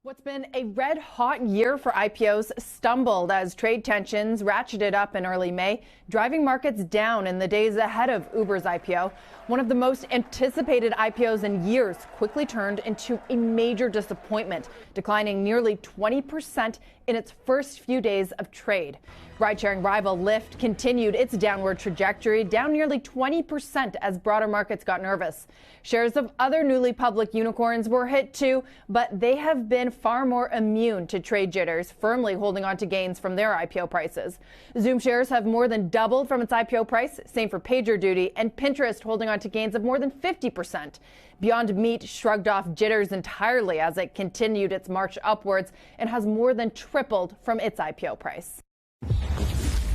What's been a red-hot year for IPOs stumbled as trade tensions ratcheted up in early May, driving markets down in the days ahead of Uber's IPO. One of the most anticipated IPOs in years quickly turned into a major disappointment, declining nearly 20% in its first few days of trade. Ride-sharing rival Lyft continued its downward trajectory, down nearly 20% as broader markets got nervous. Shares of other newly public unicorns were hit too, but they have been far more immune to trade jitters, firmly holding on to gains from their IPO prices. Zoom shares have more than doubled from its IPO price, same for PagerDuty, and Pinterest holding on to gains of more than 50%. Beyond Meat shrugged off jitters entirely as it continued its march upwards and has more than tripled from its IPO price.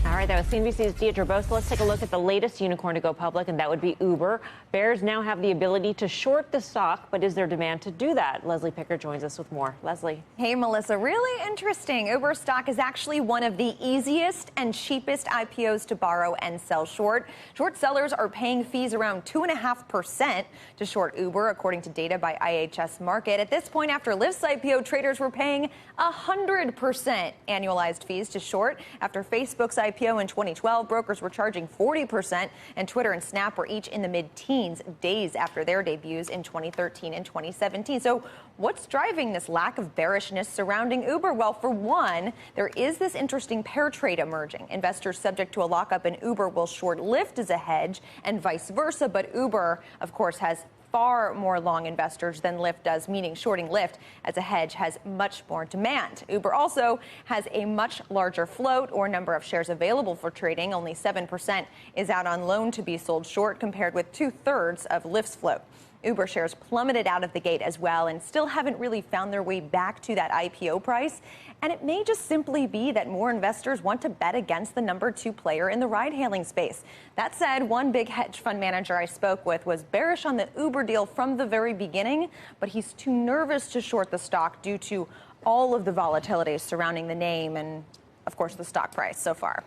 All right, that was CNBC's Deidre Bosa. Let's take a look at the latest unicorn to go public, and that would be Uber. Bears now have the ability to short the stock, but is there demand to do that? Leslie Picker joins us with more. Leslie. Hey, Melissa, really interesting. Uber stock is actually one of the easiest and cheapest IPOs to borrow and sell short. Short sellers are paying fees around 2.5% to short Uber, according to data by IHS Markit. At this point, after Lyft's IPO, traders were paying 100% annualized fees to short. After Facebook's IPO in 2012, brokers were charging 40%, and Twitter and Snap were each in the mid-teens days after their debuts in 2013 and 2017. So what's driving this lack of bearishness surrounding Uber? Well, for one, there is this interesting pair trade emerging. Investors subject to a lockup in Uber will short Lyft as a hedge and vice versa, but Uber, of course, has far more long investors than Lyft does, meaning shorting Lyft as a hedge has much more demand. Uber also has a much larger float or number of shares available for trading. Only 7% is out on loan to be sold short, compared with 2/3 of Lyft's float. Uber shares plummeted out of the gate as well and still haven't really found their way back to that IPO price. And it may just simply be that more investors want to bet against the number 2 player in the ride-hailing space. That said, one big hedge fund manager I spoke with was bearish on the Uber deal from the very beginning, but he's too nervous to short the stock due to all of the volatility surrounding the name and, of course, the stock price so far.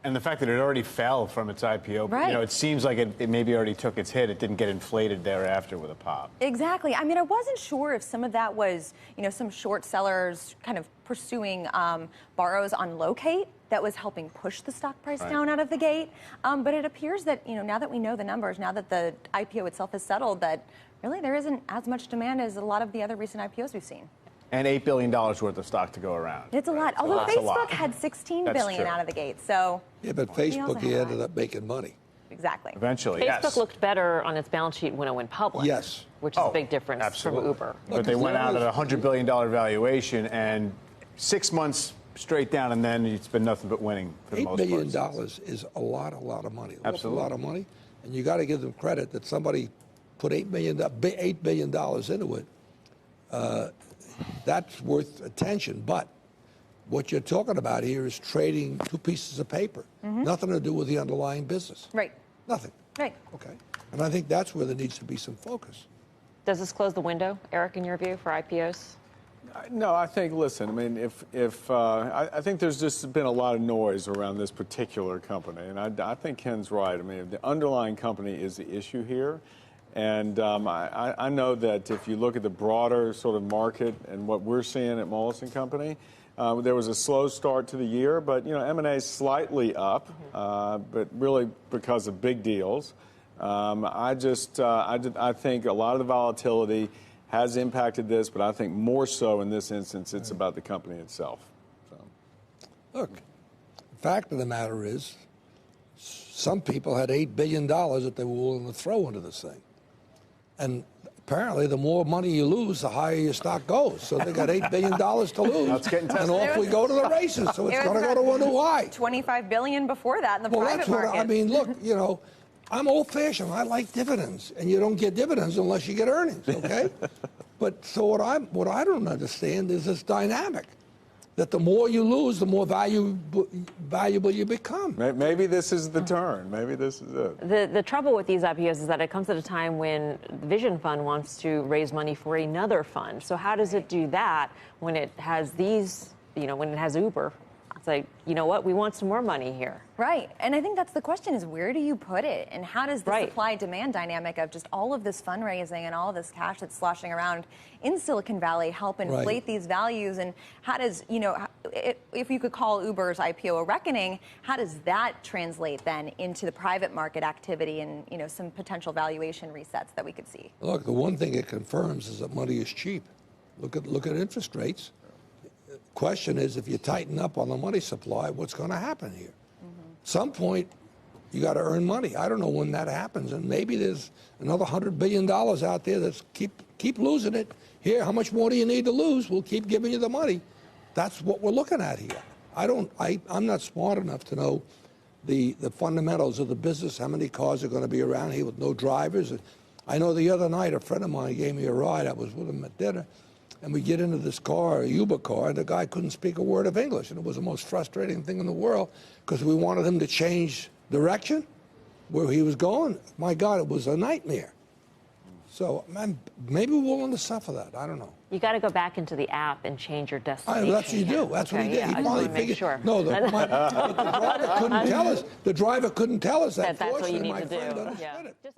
And the fact that it already fell from its IPO, right. It seems like it maybe already took its hit. It didn't get inflated thereafter with a pop. Exactly. I mean, I wasn't sure if some of that was, some short sellers kind of pursuing borrows on locate that was helping push the stock price down out of the gate. But it appears that, now that we know the numbers, now that the IPO itself is settled, that really there isn't as much demand as a lot of the other recent IPOs we've seen. And $8 billion worth of stock to go around. It's a lot. Although Facebook had $16 billion out of the gate. So yeah, but Facebook, he ended up making money. Exactly. Eventually, Facebook looked better on its balance sheet when it went public. Yes. Which is a big difference absolutely. from Uber. But they went out at a $100 billion valuation, and 6 months straight down, and then it's been nothing but winning for the most part. $8 billion is a lot of money. Absolutely. A lot of money. And you got to give them credit that somebody put $8 billion into it. That's worth attention. But what you're talking about here is trading 2 pieces of paper. Nothing to do with the underlying business. Right. Nothing. Right. Okay. And I think that's where there needs to be some focus. Does this close the window, Eric, in your view, for IPOs? No, I think, listen, I mean, I think there's just been a lot of noise around this particular company. And I think Ken's right. I mean, the underlying company is the issue here. And I know that if you look at the broader sort of market and what we're seeing at Moelis & Company, there was a slow start to the year, but, M&A is slightly up, but really because of big deals. I think a lot of the volatility has impacted this, but I think more so in this instance, it's about the company itself. So. Look, the fact of the matter is, some people had $8 billion that they were willing to throw into this thing. And apparently, the more money you lose, the higher your stock goes. So they got $8 billion to lose. And off we go to the races. So it's going to go to a new high. $25 billion before that in the private market. I mean, look, I'm old-fashioned. I like dividends. And you don't get dividends unless you get earnings, okay? But so what I don't understand is this dynamic. That the more you lose, the more valuable you become. Maybe this is the turn. Maybe this is it. The trouble with these IPOs is that it comes at a time when the Vision Fund wants to raise money for another fund. So how does it do that when it has these, when it has Uber? like, you know what, we want some more money here. Right. And I think that's the question is where do you put it? And how does the supply-demand dynamic of just all of this fundraising and all of this cash that's sloshing around in Silicon Valley help inflate these values? And how does, you know, if you could call Uber's IPO a reckoning, how does that translate then into the private market activity and, you know, some potential valuation resets that we could see? Look, the one thing it confirms is that money is cheap. Look at interest rates. The question is, if you tighten up on the money supply, what's going to happen here? Some point, you got to earn money. I don't know when that happens, and maybe there's another $100 billion out there that's keep losing it. Here, how much more do you need to lose? We'll keep giving you the money. That's what we're looking at here. I'm not smart enough to know the fundamentals of the business, how many cars are going to be around here with no drivers. I know the other night a friend of mine gave me a ride. I was with him at dinner, and we get into this car, a Uber car, and the guy couldn't speak a word of English, and it was the most frustrating thing in the world because we wanted him to change direction where he was going. My God, it was a nightmare. So, man, maybe we're willing to suffer that. I don't know. You got to go back into the app and change your destination. That's what you do. That's what he did. Yeah, He finally figured. Sure. No, the driver couldn't tell us. The driver couldn't tell us that. That's what you need to My friend do. understood it.